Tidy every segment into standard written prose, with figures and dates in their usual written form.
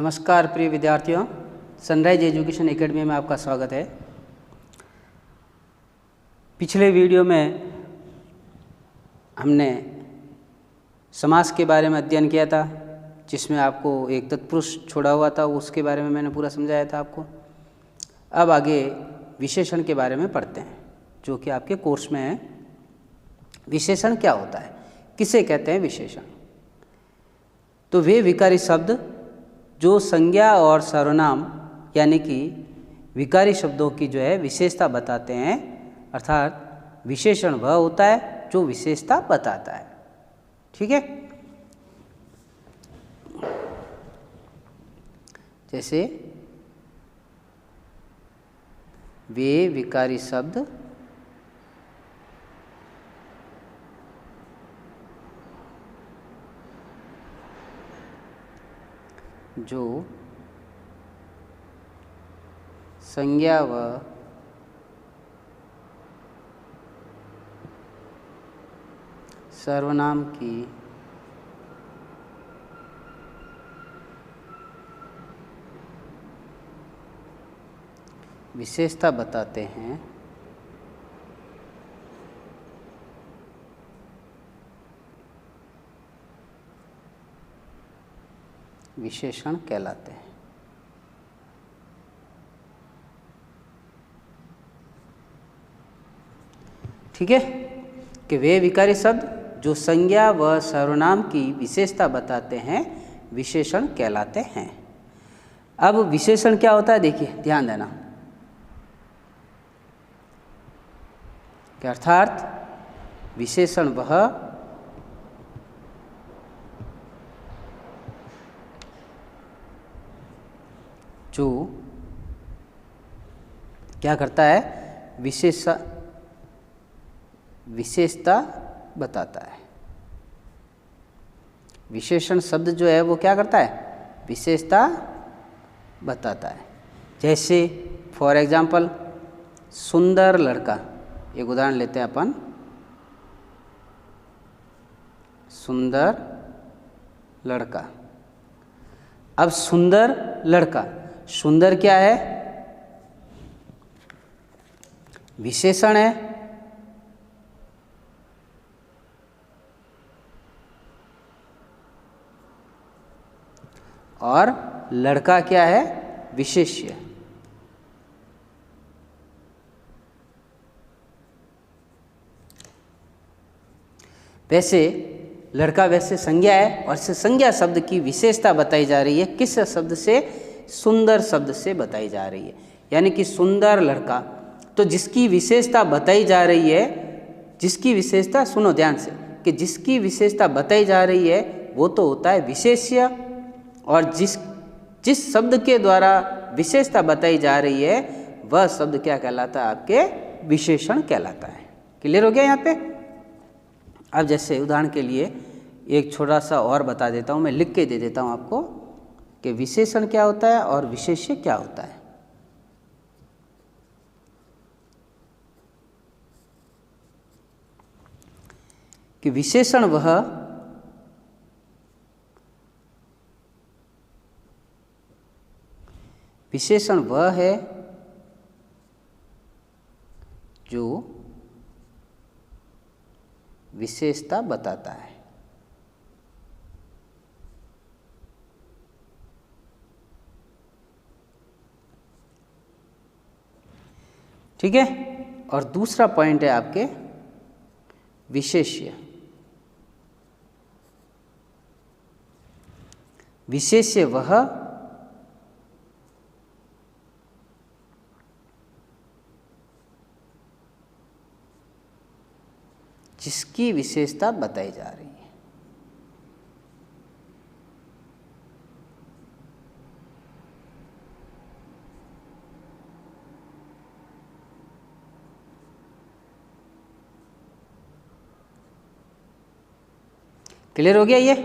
नमस्कार प्रिय विद्यार्थियों, सनराइज एजुकेशन एकेडमी में आपका स्वागत है। पिछले वीडियो में हमने समास के बारे में अध्ययन किया था, जिसमें आपको एक तत्पुरुष छोड़ा हुआ था, उसके बारे में मैंने पूरा समझाया था आपको। अब आगे विशेषण के बारे में पढ़ते हैं, जो कि आपके कोर्स में है। विशेषण क्या होता है, किसे कहते हैं विशेषण? तो वे विकारी शब्द जो संज्ञा और सर्वनाम यानी कि विकारी शब्दों की जो है विशेषता बताते हैं, अर्थात विशेषण वह होता है जो विशेषता बताता है। ठीक है, जैसे वे विकारी शब्द जो संज्ञा व सर्वनाम की विशेषता बताते हैं, विशेषण कहलाते हैं। ठीक है, कि वे विकारी शब्द जो संज्ञा व सर्वनाम की विशेषता बताते हैं विशेषण कहलाते हैं। अब विशेषण क्या होता है, देखिए ध्यान देना, कि अर्थात विशेषण वह जो क्या करता है, विशेषता बताता है। विशेषण शब्द जो है वो क्या करता है, विशेषता बताता है। जैसे फॉर एग्जाम्पल सुंदर लड़का, एक उदाहरण लेते हैं अपन। सुंदर लड़का। अब सुंदर लड़का, सुंदर क्या है, विशेषण है, और लड़का क्या है, विशेष्य। वैसे लड़का वैसे संज्ञा है, और इस संज्ञा शब्द की विशेषता बताई जा रही है किस शब्द से, सुंदर शब्द से बताई जा रही है। यानी कि सुंदर लड़का, तो जिसकी विशेषता बताई जा रही है, जिसकी विशेषता, सुनो ध्यान से, कि जिसकी विशेषता बताई जा रही है वो तो होता है विशेष्य, और जिस शब्द के द्वारा विशेषता बताई जा रही है वह शब्द क्या कहलाता है, आपके विशेषण कहलाता है। क्लियर हो गया यहाँ पे? अब जैसे उदाहरण के लिए एक छोटा सा और बता देता हूँ, मैं लिख के दे देता हूँ आपको कि विशेषण क्या होता है और विशेष्य क्या होता है। कि विशेषण वह है जो विशेषता बताता है। ठीक है, और दूसरा पॉइंट है आपके विशेष्य। विशेष्य वह जिसकी विशेषता बताई जा रही है। क्लियर हो गया ये,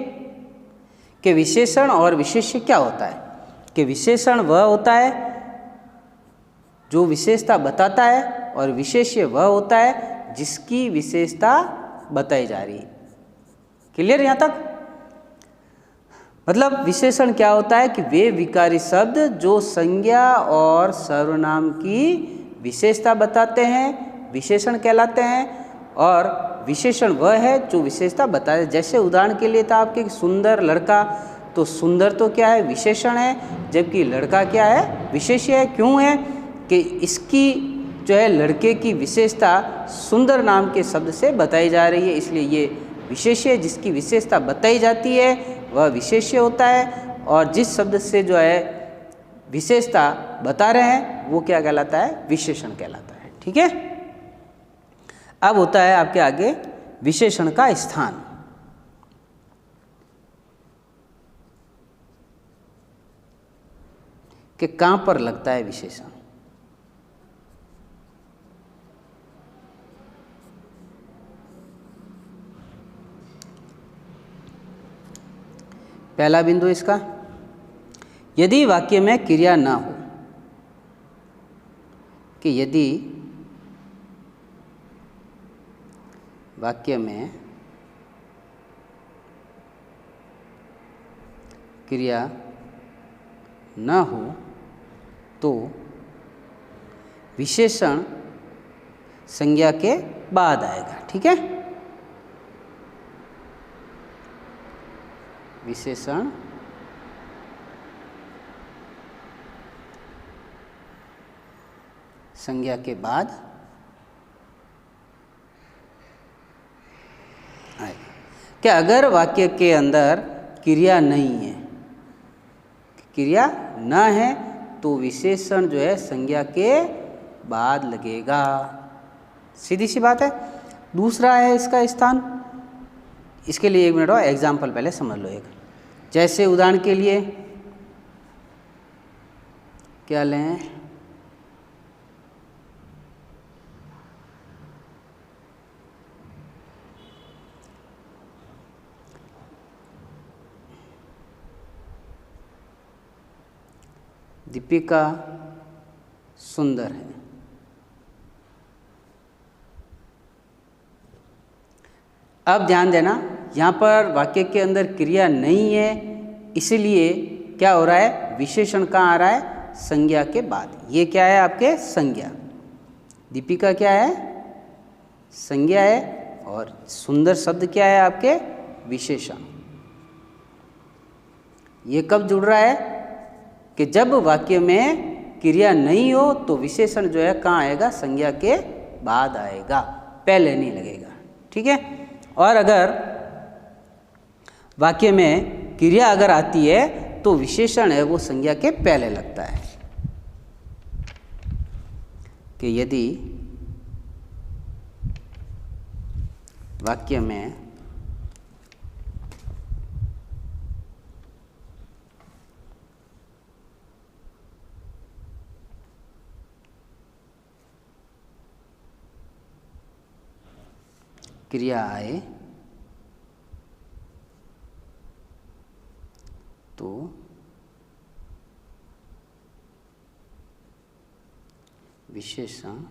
कि विशेषण और विशेष्य क्या होता है? कि विशेषण वह होता है जो विशेषता बताता है, और विशेष्य वह होता है जिसकी विशेषता बताई जा रही है। क्लियर यहाँ तक? मतलब विशेषण क्या होता है कि वे विकारी शब्द जो संज्ञा और सर्वनाम की विशेषता बताते हैं विशेषण कहलाते हैं, और विशेषण वह है जो विशेषता बताए। जैसे उदाहरण के लिए था आपके सुंदर लड़का, तो सुंदर तो क्या है, विशेषण है, जबकि लड़का क्या है, विशेष्य है। क्यों है कि इसकी जो है लड़के की विशेषता सुंदर नाम के शब्द से बताई जा रही है, इसलिए ये विशेष्य, जिसकी विशेषता बताई जाती है वह विशेष्य होता है, और जिस शब्द से जो है विशेषता बता रहे हैं वो क्या कहलाता है, विशेषण कहलाता है। ठीक है। अब होता है आपके आगे विशेषण का स्थान। कि कहाँ पर लगता है विशेषण। पहला बिंदु इसका, यदि वाक्य में क्रिया ना हो, कि यदि वाक्य में क्रिया न हो तो विशेषण संज्ञा के बाद आएगा। ठीक है। विशेषण संज्ञा के बाद आएगा। क्या अगर वाक्य के अंदर क्रिया नहीं है, क्रिया न है, तो विशेषण जो है संज्ञा के बाद लगेगा। सीधी सी बात है। दूसरा है इसका स्थान। इसके लिए 1 मिनट और एग्जाम्पल पहले समझ लो एक। जैसे उदाहरण के लिए क्या लें, दीपिका सुंदर है। अब ध्यान देना, यहाँ पर वाक्य के अंदर क्रिया नहीं है, इसलिए क्या हो रहा है, विशेषण कहाँ आ रहा है, संज्ञा के बाद। ये क्या है आपके, संज्ञा। दीपिका क्या है, संज्ञा है, और सुंदर शब्द क्या है आपके, विशेषण। ये कब जुड़ रहा है कि जब वाक्य में क्रिया नहीं हो तो विशेषण जो है कहाँ आएगा, संज्ञा के बाद आएगा, पहले नहीं लगेगा। ठीक है। और अगर वाक्य में क्रिया अगर आती है तो विशेषण है वो संज्ञा के पहले लगता है। कि यदि वाक्य में क्रिया आए तो विशेषण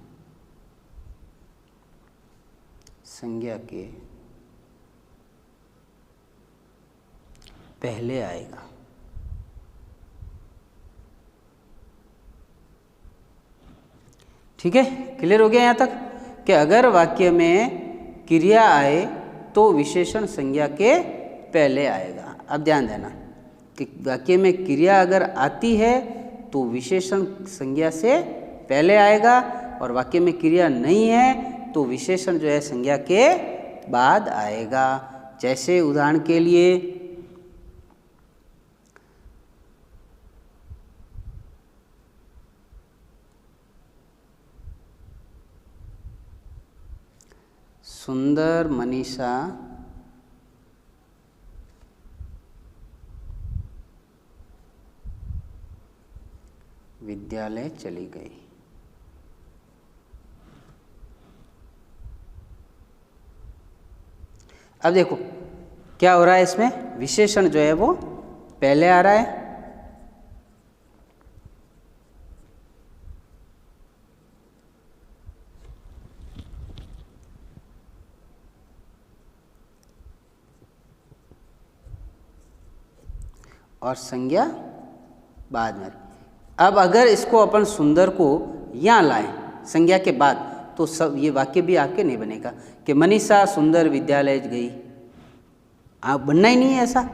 संज्ञा के पहले आएगा। ठीक है, क्लियर हो गया यहाँ तक कि अगर वाक्य में क्रिया आए तो विशेषण संज्ञा के पहले आएगा। अब ध्यान देना कि वाक्य में क्रिया अगर आती है तो विशेषण संज्ञा से पहले आएगा, और वाक्य में क्रिया नहीं है तो विशेषण जो है संज्ञा के बाद आएगा। जैसे उदाहरण के लिए सुंदर मनीषा विद्यालय चली गई। अब देखो क्या हो रहा है, इसमें विशेषण जो है वो पहले आ रहा है। और संज्ञा बाद में। अब अगर इसको अपन सुंदर को यहाँ लाएं संज्ञा के बाद, तो सब ये वाक्य भी आपके नहीं बनेगा कि मनीषा सुंदर विद्यालय गई। आप बनना ही नहीं है ऐसा,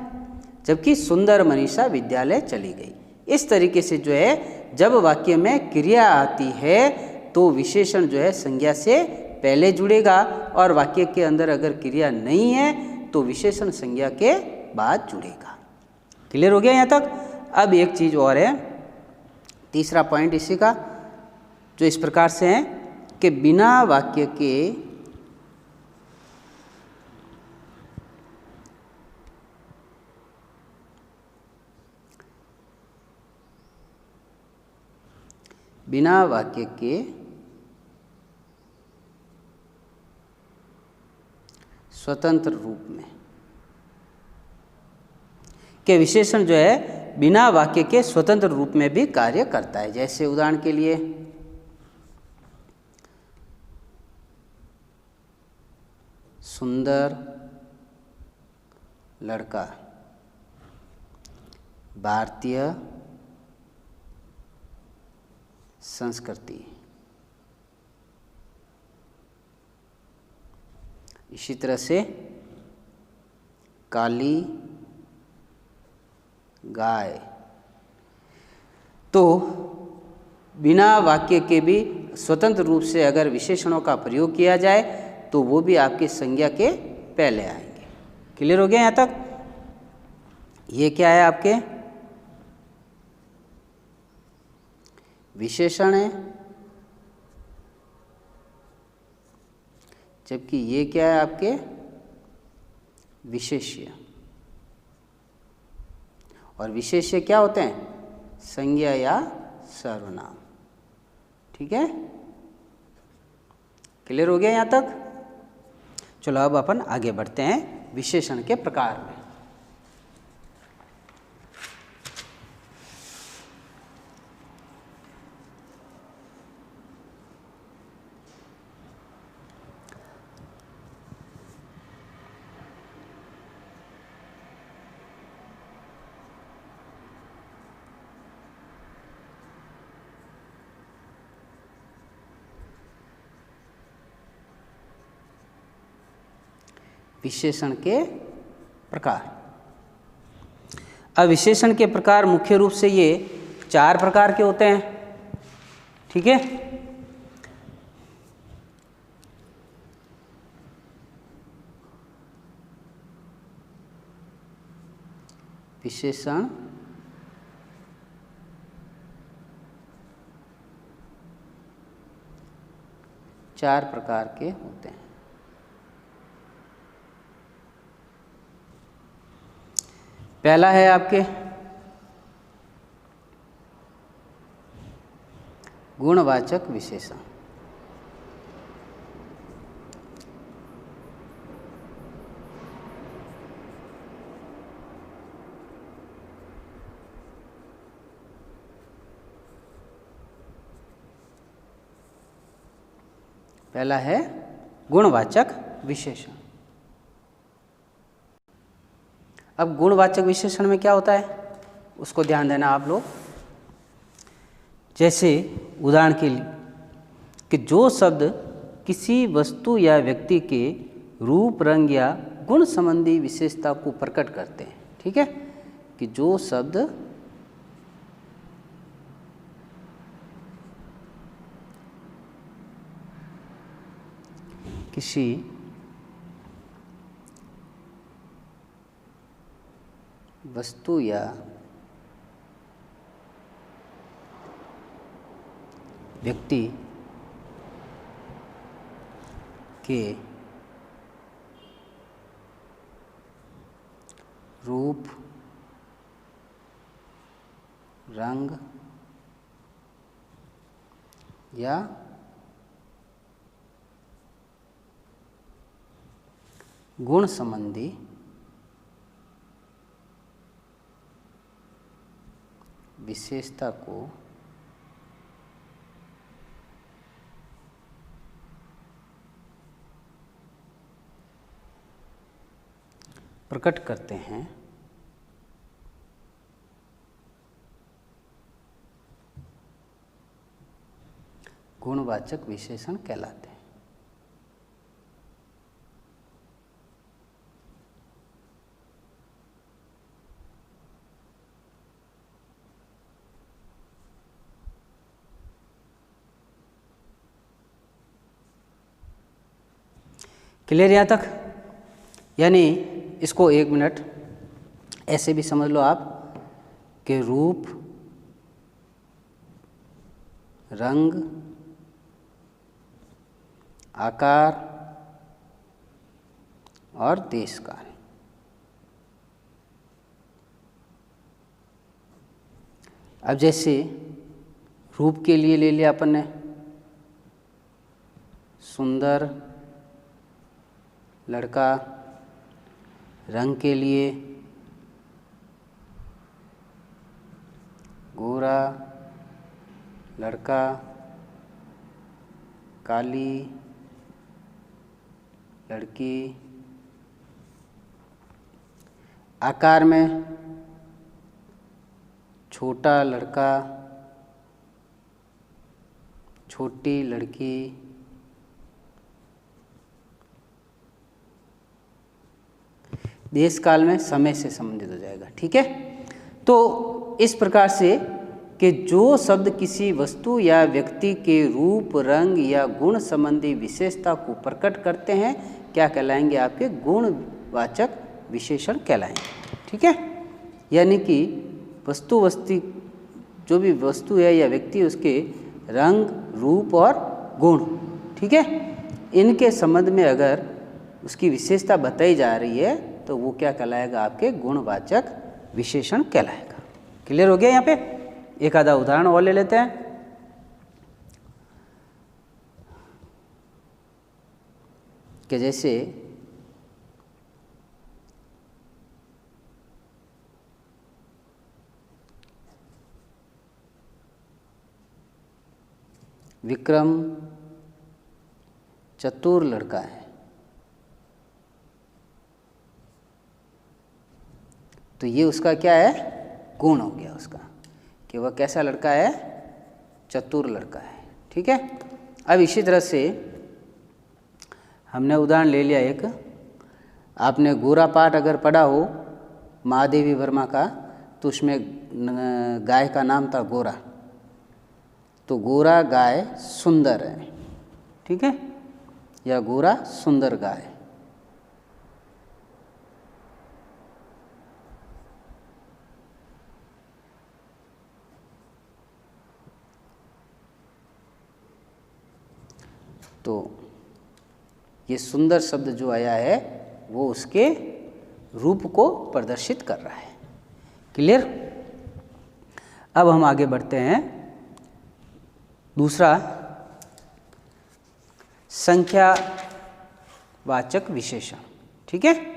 जबकि सुंदर मनीषा विद्यालय चली गई। इस तरीके से जो है जब वाक्य में क्रिया आती है तो विशेषण जो है संज्ञा से पहले जुड़ेगा, और वाक्य के अंदर अगर क्रिया नहीं है तो विशेषण संज्ञा के बाद जुड़ेगा। क्लियर हो गया यहाँ तक? अब एक चीज़ और है, तीसरा पॉइंट इसी का, जो इस प्रकार से है कि बिना वाक्य के स्वतंत्र रूप में के विशेषण जो है बिना वाक्य के स्वतंत्र रूप में भी कार्य करता है। जैसे उदाहरण के लिए सुंदर लड़का, भारतीय संस्कृति। इसी तरह से काली गाय। तो बिना वाक्य के भी स्वतंत्र रूप से अगर विशेषणों का प्रयोग किया जाए तो वो भी आपकी संज्ञा के पहले आएंगे। क्लियर हो गया यहाँ तक? ये क्या है आपके विशेषण है, जबकि ये क्या है आपके विशेष्य। और विशेष्य क्या होते हैं? संज्ञा या सर्वनाम। ठीक है, क्लियर हो गया यहाँ तक? चलो अब अपन आगे बढ़ते हैं विशेषण के प्रकार में। विशेषण के प्रकार। अब विशेषण के प्रकार मुख्य रूप से ये 4 प्रकार के होते हैं। ठीक है, विशेषण चार प्रकार के होते हैं। पहला है आपके गुणवाचक विशेषण। पहला है गुणवाचक विशेषण। अब गुणवाचक विशेषण में क्या होता है उसको ध्यान देना आप लोग। जैसे उदाहरण के लिए कि जो शब्द किसी वस्तु या व्यक्ति के रूप, रंग या गुण संबंधी विशेषता को प्रकट करते हैं। ठीक है, कि जो शब्द किसी वस्तु या व्यक्ति के रूप, रंग या गुण संबंधी विशेषता को प्रकट करते हैं गुणवाचक विशेषण कहलाते हैं। क्लियर यहाँ तक? यानी इसको 1 मिनट ऐसे भी समझ लो आप कि रूप, रंग, आकार और देश काल। अब जैसे रूप के लिए ले लिया अपन ने सुंदर लड़का, रंग के लिए गोरा लड़का, काली लड़की। आकार में छोटा लड़का, छोटी लड़की। देश काल में समय से संबंधित हो जाएगा। ठीक है, तो इस प्रकार से कि जो शब्द किसी वस्तु या व्यक्ति के रूप, रंग या गुण संबंधी विशेषता को प्रकट करते हैं क्या कहलाएंगे? आपके गुणवाचक विशेषण कहलाएंगे। ठीक है, यानी कि वस्तु जो भी वस्तु है या व्यक्ति, उसके रंग, रूप और गुण, ठीक है, इनके संबंध में अगर उसकी विशेषता बताई जा रही है तो वो क्या कहलाएगा? आपके गुणवाचक विशेषण कहलाएगा। क्लियर हो गया? यहाँ पे एक आधा उदाहरण और ले लेते हैं। कि जैसे विक्रम चतुर लड़का है, तो ये उसका क्या है? गुण हो गया उसका, कि वह कैसा लड़का है? चतुर लड़का है। ठीक है, अब इसी तरह से हमने उदाहरण ले लिया एक, आपने गोरा पाठ अगर पढ़ा हो महादेवी वर्मा का, तो उसमें गाय का नाम था गोरा, तो गोरा गाय सुंदर है। ठीक है, या गोरा सुंदर गाय। तो ये सुंदर शब्द जो आया है वो उसके रूप को प्रदर्शित कर रहा है। क्लियर? अब हम आगे बढ़ते हैं। दूसरा, संख्यावाचक विशेषण। ठीक है,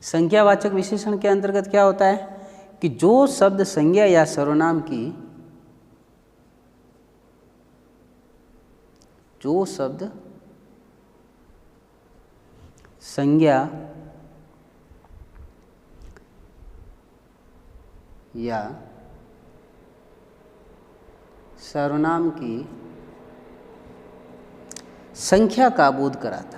संख्यावाचक विशेषण के अंतर्गत क्या होता है कि जो शब्द संज्ञा या सर्वनाम की, जो शब्द संज्ञा या सर्वनाम की संख्या का बोध कराता है,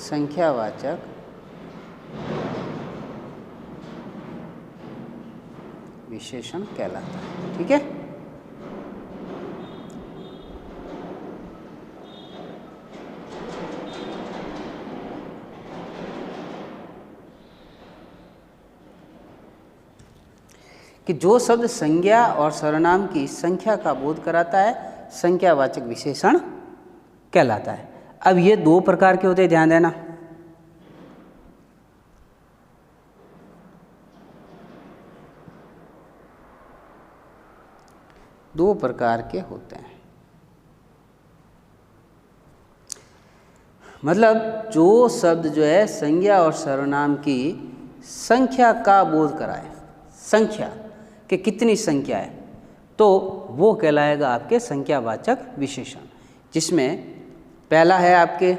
संख्यावाचक विशेषण कहलाता है। ठीक है, कि जो शब्द संज्ञा और सर्वनाम की संख्या का बोध कराता है संख्यावाचक विशेषण कहलाता है। अब ये दो प्रकार के होते हैं, ध्यान देना। दो प्रकार के होते हैं। मतलब जो शब्द जो है संज्ञा और सर्वनाम की संख्या का बोध कराए, संख्या कि कितनी संख्या है, तो वो कहलाएगा आपके संख्यावाचक विशेषण, जिसमें पहला है आपके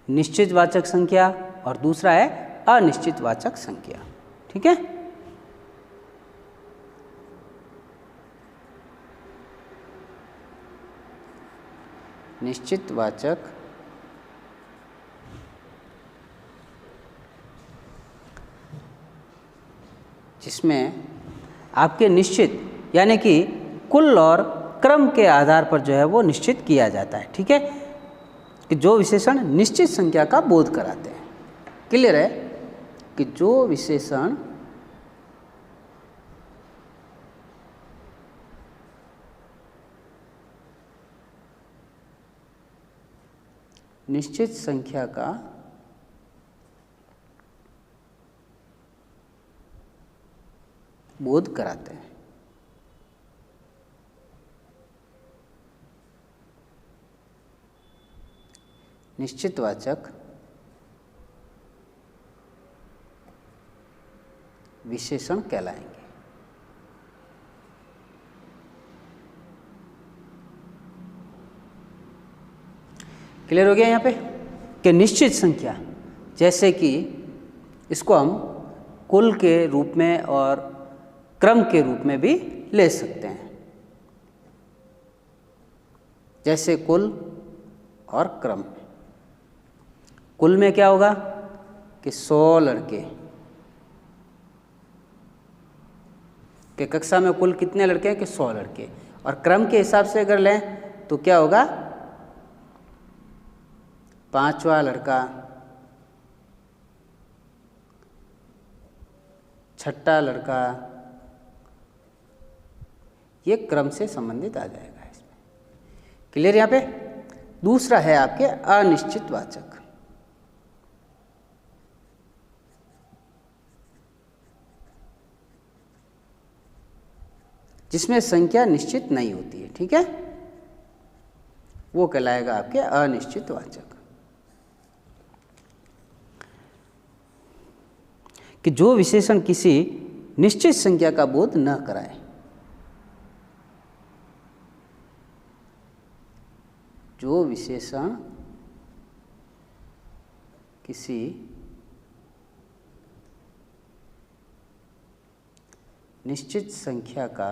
निश्चितवाचक संख्या और दूसरा है अनिश्चितवाचक संख्या। ठीक है। निश्चितवाचक जिसमें आपके निश्चित यानी कि कुल और क्रम के आधार पर जो है वो निश्चित किया जाता है। ठीक है, कि जो विशेषण निश्चित संख्या का बोध कराते हैं। क्लियर है कि जो विशेषण निश्चित संख्या का बोध कराते हैं। निश्चितवाचक विशेषण कहलाएंगे। क्लियर हो गया यहाँ पे कि निश्चित संख्या जैसे कि इसको हम कुल के रूप में और क्रम के रूप में भी ले सकते हैं। जैसे कुल और क्रम, कुल में क्या होगा कि 100 लड़के, कि कक्षा में कुल कितने लड़के हैं कि 100 लड़के, और क्रम के हिसाब से अगर लें तो क्या होगा 5वां लड़का, 6ठा लड़का, ये क्रम से संबंधित आ जाएगा इसमें। क्लियर यहाँ पे। दूसरा है आपके अनिश्चितवाचक, जिसमें संख्या निश्चित नहीं होती है। ठीक है, वो कहलाएगा आपके अनिश्चितवाचक। कि जो विशेषण किसी निश्चित संख्या का बोध न कराए। जो विशेषण किसी निश्चित संख्या का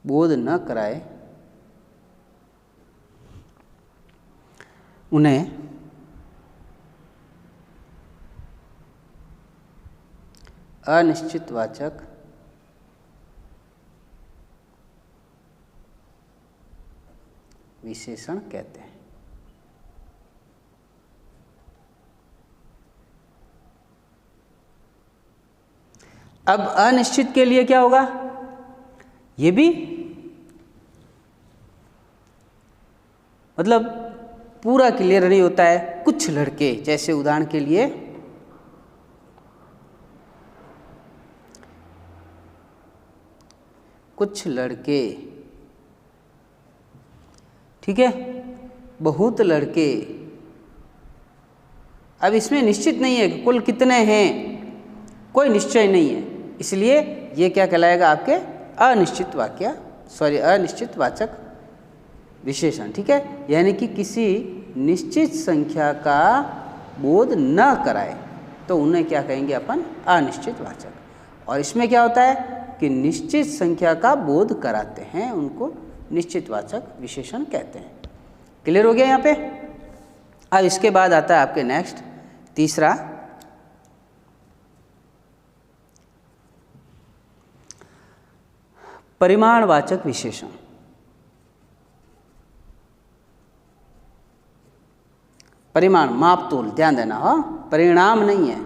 बोध न कराए, उन्हें अनिश्चितवाचक विशेषण कहते हैं। अब अनिश्चित के लिए क्या होगा, ये भी मतलब पूरा क्लियर नहीं होता है। कुछ लड़के, जैसे उदाहरण के लिए कुछ लड़के, ठीक है, बहुत लड़के। अब इसमें निश्चित नहीं है कि कुल कितने हैं, कोई निश्चय नहीं है, इसलिए ये क्या कहलाएगा आपके अनिश्चितवाचक विशेषण। ठीक है, यानी कि किसी निश्चित संख्या का बोध न कराए तो उन्हें क्या कहेंगे अपन, अनिश्चितवाचक। और इसमें क्या होता है कि निश्चित संख्या का बोध कराते हैं, उनको निश्चितवाचक विशेषण कहते हैं। क्लियर हो गया यहाँ पे। अब इसके बाद आता है आपके नेक्स्ट तीसरा, परिमाणवाचक विशेषण। परिमाण, माप तोल, ध्यान देना हो, परिणाम नहीं है,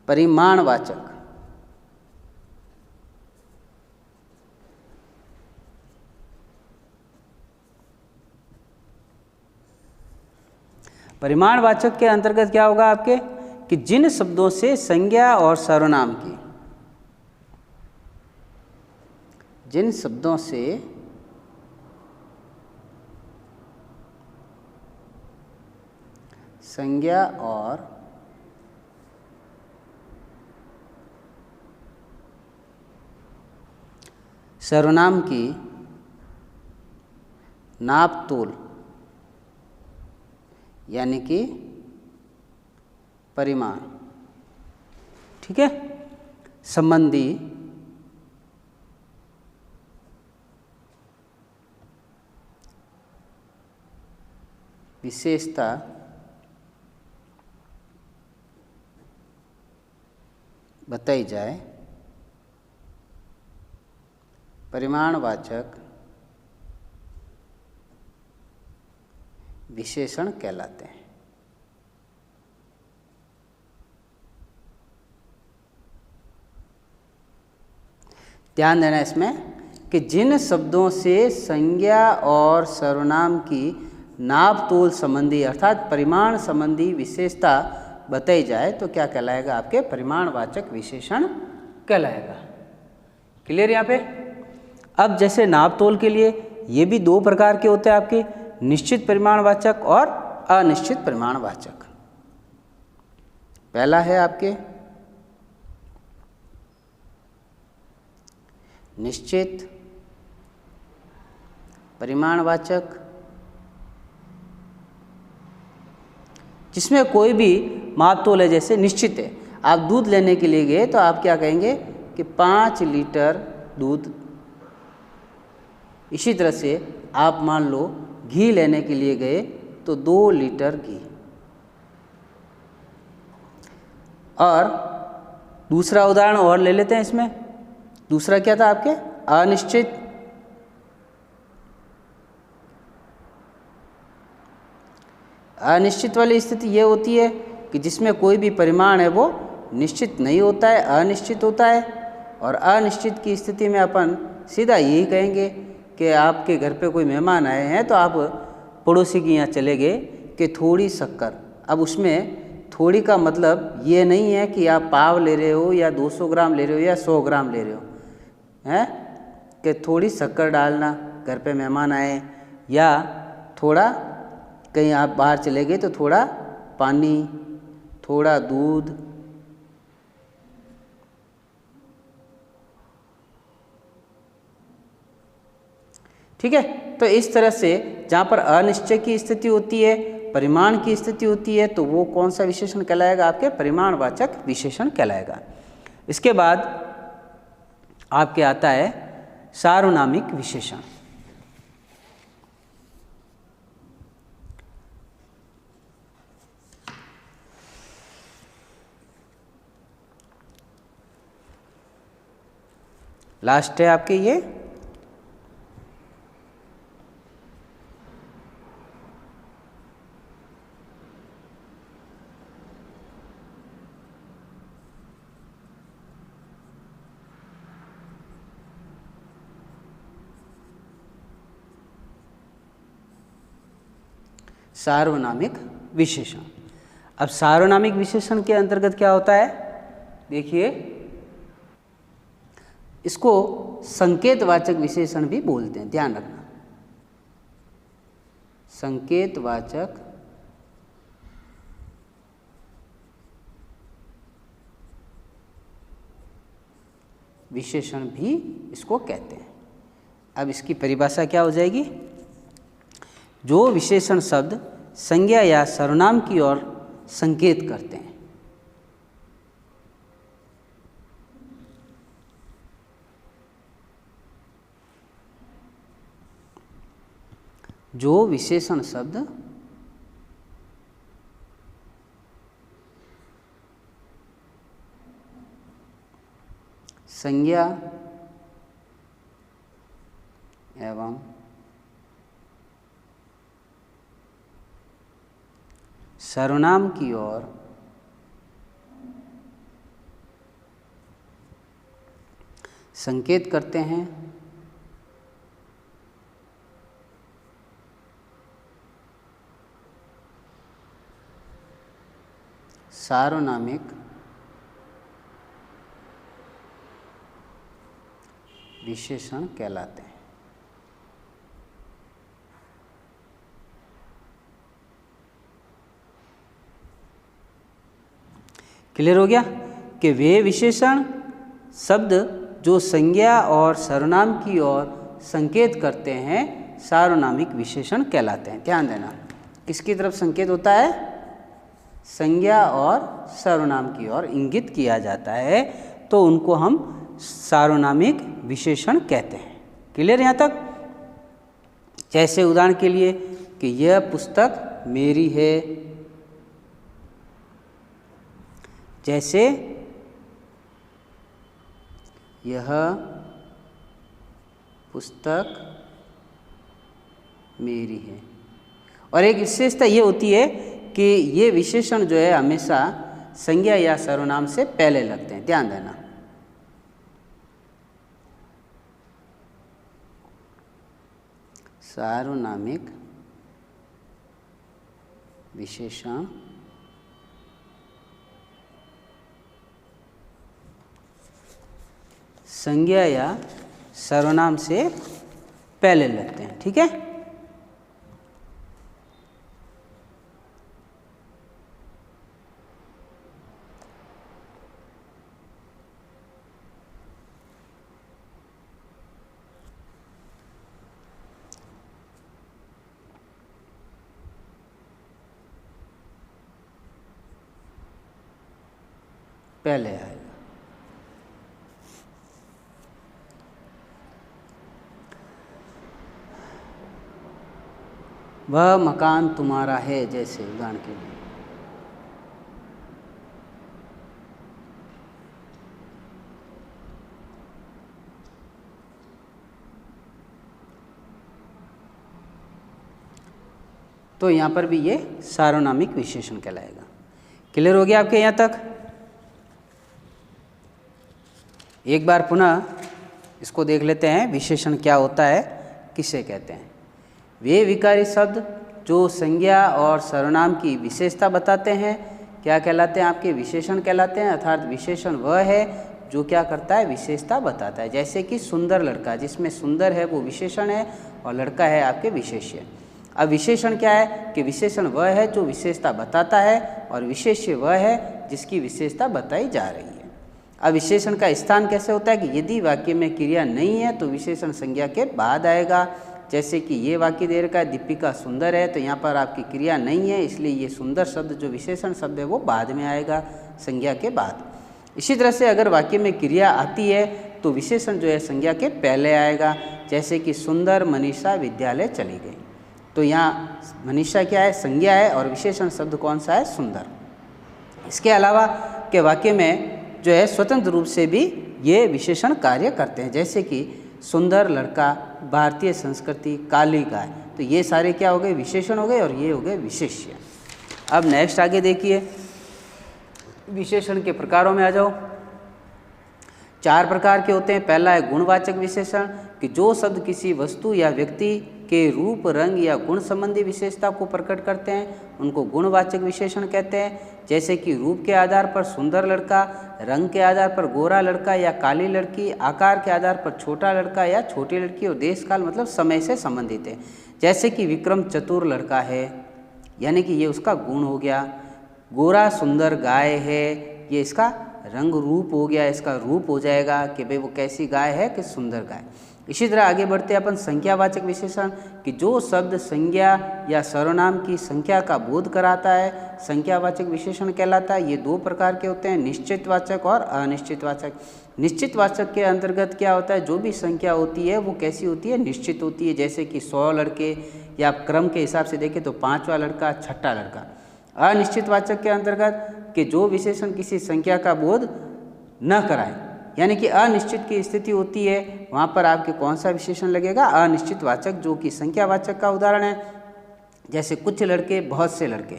परिमाणवाचक। परिमाणवाचक के अंतर्गत क्या होगा आपके कि जिन शब्दों से संज्ञा और सर्वनाम की, जिन शब्दों से संज्ञा और सर्वनाम की नाप तोल यानी कि परिमाण, ठीक है, संबंधी विशेषता बताई जाए, परिमाणवाचक विशेषण कहलाते हैं। ध्यान देना इसमें कि जिन शब्दों से संज्ञा और सर्वनाम की नाप तोल संबंधी अर्थात परिमाण संबंधी विशेषता बताई जाए तो क्या कहलाएगा आपके परिमाणवाचक विशेषण कहलाएगा। क्लियर यहाँ पे। अब जैसे नाप तोल के लिए ये भी दो प्रकार के होते हैं आपके, निश्चित परिमाणवाचक और अनिश्चित परिमाणवाचक। पहला है आपके निश्चित परिमाणवाचक, जिसमें कोई भी माप तोल है, जैसे निश्चित है, आप दूध लेने के लिए गए तो आप क्या कहेंगे कि 5 लीटर दूध। इसी तरह से आप मान लो घी लेने के लिए गए तो 2 लीटर घी। और दूसरा उदाहरण और ले लेते हैं इसमें। दूसरा क्या था आपके अनिश्चित। अनिश्चित वाली स्थिति ये होती है कि जिसमें कोई भी परिमाण है वो निश्चित नहीं होता है, अनिश्चित होता है। और अनिश्चित की स्थिति में अपन सीधा यही कहेंगे कि आपके घर पे कोई मेहमान आए हैं तो आप पड़ोसी के यहाँ चले गए कि थोड़ी शक्कर। अब उसमें थोड़ी का मतलब ये नहीं है कि आप पाव ले रहे हो या 200 ग्राम ले रहे हो या 100 ग्राम ले रहे हो, हैं कि थोड़ी शक्कर डालना, घर पे मेहमान आए, या थोड़ा कहीं आप बाहर चले गए तो थोड़ा पानी, थोड़ा दूध। ठीक है, तो इस तरह से जहाँ पर अनिश्चय की स्थिति होती है, परिमाण की स्थिति होती है, तो वो कौन सा विशेषण कहलाएगा आपके परिमाणवाचक विशेषण कहलाएगा। इसके बाद आपके आता है सार्वनामिक विशेषण। लास्ट है आपके ये सार्वनामिक विशेषण। अब सार्वनामिक विशेषण के अंतर्गत क्या होता है, देखिए इसको संकेतवाचक विशेषण भी बोलते हैं, ध्यान रखना। संकेतवाचक विशेषण भी इसको कहते हैं। अब इसकी परिभाषा क्या हो जाएगी, जो विशेषण शब्द संज्ञा या सर्वनाम की ओर संकेत करते हैं। जो विशेषण शब्द संज्ञा एवं सर्वनाम की ओर संकेत करते हैं, सार्वनामिक विशेषण कहलाते हैं। क्लियर हो गया कि वे विशेषण शब्द जो संज्ञा और सर्वनाम की ओर संकेत करते हैं सार्वनामिक विशेषण कहलाते हैं। ध्यान देना, किसकी तरफ संकेत होता है? संज्ञा और सर्वनाम की ओर इंगित किया जाता है, तो उनको हम सार्वनामिक विशेषण कहते हैं। क्लियर यहाँ तक? जैसे उदाहरण के लिए कि यह पुस्तक मेरी है, जैसे यह पुस्तक मेरी है। और एक विशेषता ये होती है कि ये विशेषण जो है हमेशा संज्ञा या सर्वनाम से पहले लगते हैं। ध्यान देना, सार्वनामिक विशेषण संज्ञा या सर्वनाम से पहले लगते हैं। ठीक है? पहले आएगा। वह मकान तुम्हारा है, जैसे उदाहरण के लिए। तो यहाँ पर भी ये सार्वनामिक विशेषण कहलाएगा। क्लियर हो गया आपके यहाँ तक? एक बार पुनः इसको देख लेते हैं, विशेषण क्या होता है, किसे कहते हैं। वे विकारी शब्द जो संज्ञा और सर्वनाम की विशेषता बताते हैं क्या कहलाते हैं? आपके विशेषण कहलाते हैं। अर्थात विशेषण वह है जो क्या करता है? विशेषता बताता है। जैसे कि सुंदर लड़का, जिसमें सुंदर है वो विशेषण है और लड़का है आपके विशेष्य। अब विशेषण क्या है? कि विशेषण वह है जो विशेषता बताता है और विशेष्य वह है जिसकी विशेषता बताई जा रही है। अब विशेषण का स्थान कैसे होता है? कि यदि वाक्य में क्रिया नहीं है तो विशेषण संज्ञा के बाद आएगा। जैसे कि ये वाक्य दे रखा है दीपिका सुंदर है, तो यहाँ पर आपकी क्रिया नहीं है, इसलिए ये सुंदर शब्द जो विशेषण शब्द है वो बाद में आएगा, संज्ञा के बाद। इसी तरह से अगर वाक्य में क्रिया आती है तो विशेषण जो है संज्ञा के पहले आएगा। जैसे कि सुंदर मनीषा विद्यालय चली गई, तो यहाँ मनीषा क्या है? संज्ञा है और विशेषण शब्द कौन सा है? सुंदर। इसके अलावा के वाक्य में जो है स्वतंत्र रूप से भी ये विशेषण कार्य करते हैं। जैसे कि सुंदर लड़का, भारतीय संस्कृति, काली गाय, तो ये सारे क्या हो गए? विशेषण हो गए और ये हो गए विशेष्य। अब नेक्स्ट आगे देखिए, विशेषण के प्रकारों में आ जाओ। 4 प्रकार के होते हैं। पहला है गुणवाचक विशेषण, कि जो शब्द किसी वस्तु या व्यक्ति के रूप, रंग या गुण संबंधी विशेषता को प्रकट करते हैं उनको गुणवाचक विशेषण कहते हैं। जैसे कि रूप के आधार पर सुंदर लड़का, रंग के आधार पर गोरा लड़का या काली लड़की, आकार के आधार पर छोटा लड़का या छोटी लड़की, और देश काल मतलब समय से संबंधित है। जैसे कि विक्रम चतुर लड़का है, यानी कि ये उसका गुण हो गया। गोरा सुंदर गाय है, ये इसका रंग रूप हो गया, इसका रूप हो जाएगा कि भाई वो कैसी गाय है, कि सुंदर गाय। इसी तरह आगे बढ़ते हैं अपन संख्यावाचक विशेषण, कि जो शब्द संज्ञा या सर्वनाम की संख्या का बोध कराता है संख्यावाचक विशेषण कहलाता है। ये 2 प्रकार के होते हैं, निश्चितवाचक और अनिश्चितवाचक। निश्चितवाचक के अंतर्गत क्या होता है? जो भी संख्या होती है वो कैसी होती है? निश्चित होती है। जैसे कि 100 लड़के, या क्रम के हिसाब से देखें तो 5वां लड़का, 6ठा लड़का। अनिश्चितवाचक के अंतर्गत कि जो विशेषण किसी संख्या का बोध न कराए, यानी कि अनिश्चित की स्थिति होती है, वहाँ पर आपके कौन सा विशेषण लगेगा? अनिश्चितवाचक, जो कि संख्यावाचक का उदाहरण है। जैसे कुछ लड़के, बहुत से लड़के।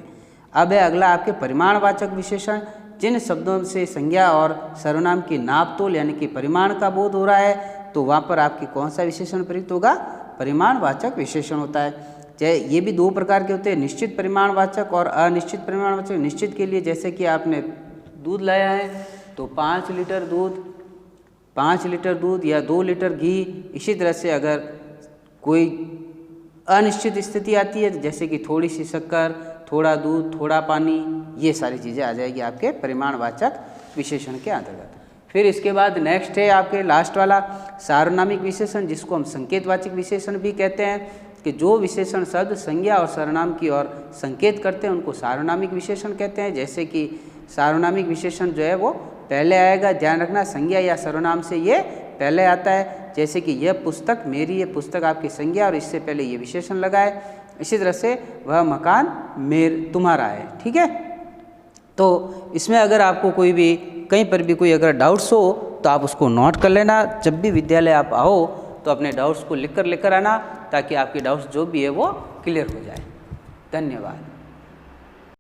अब है अगला आपके परिमाणवाचक विशेषण, जिन शब्दों से संज्ञा और सर्वनाम की नापतोल यानी कि परिमाण का बोध हो रहा है, तो वहाँ पर आपकी कौन सा विशेषण प्रयुक्त होगा? परिमाणवाचक विशेषण होता है। ये भी दो प्रकार के होते हैं, निश्चित परिमाणवाचक और अनिश्चित परिमाणवाचक। निश्चित के लिए जैसे कि आपने दूध लाया है तो 5 लीटर दूध या 2 लीटर घी। इसी तरह से अगर कोई अनिश्चित स्थिति आती है जैसे कि थोड़ी सी शक्कर, थोड़ा दूध, थोड़ा पानी, ये सारी चीज़ें आ जाएगी आपके परिमाणवाचक विशेषण के अंतर्गत। फिर इसके बाद नेक्स्ट है आपके लास्ट वाला सार्वनामिक विशेषण, जिसको हम संकेतवाचक विशेषण भी कहते हैं, कि जो विशेषण शब्द संज्ञा और सर्वनाम की ओर संकेत करते हैं उनको सार्वनामिक विशेषण कहते हैं। जैसे कि सार्वनामिक विशेषण जो है वो पहले आएगा, ध्यान रखना, संज्ञा या सर्वनाम से ये पहले आता है। जैसे कि यह पुस्तक मेरी, ये पुस्तक आपकी संज्ञा और इससे पहले ये विशेषण लगा है। इसी तरह से वह मकान तुम्हारा है। ठीक है, तो इसमें अगर आपको कोई भी कहीं पर भी कोई अगर डाउट्स हो तो आप उसको नोट कर लेना। जब भी विद्यालय आप आओ तो अपने डाउट्स को लेकर आना, ताकि आपके डाउट्स जो भी है वो क्लियर हो जाए। धन्यवाद।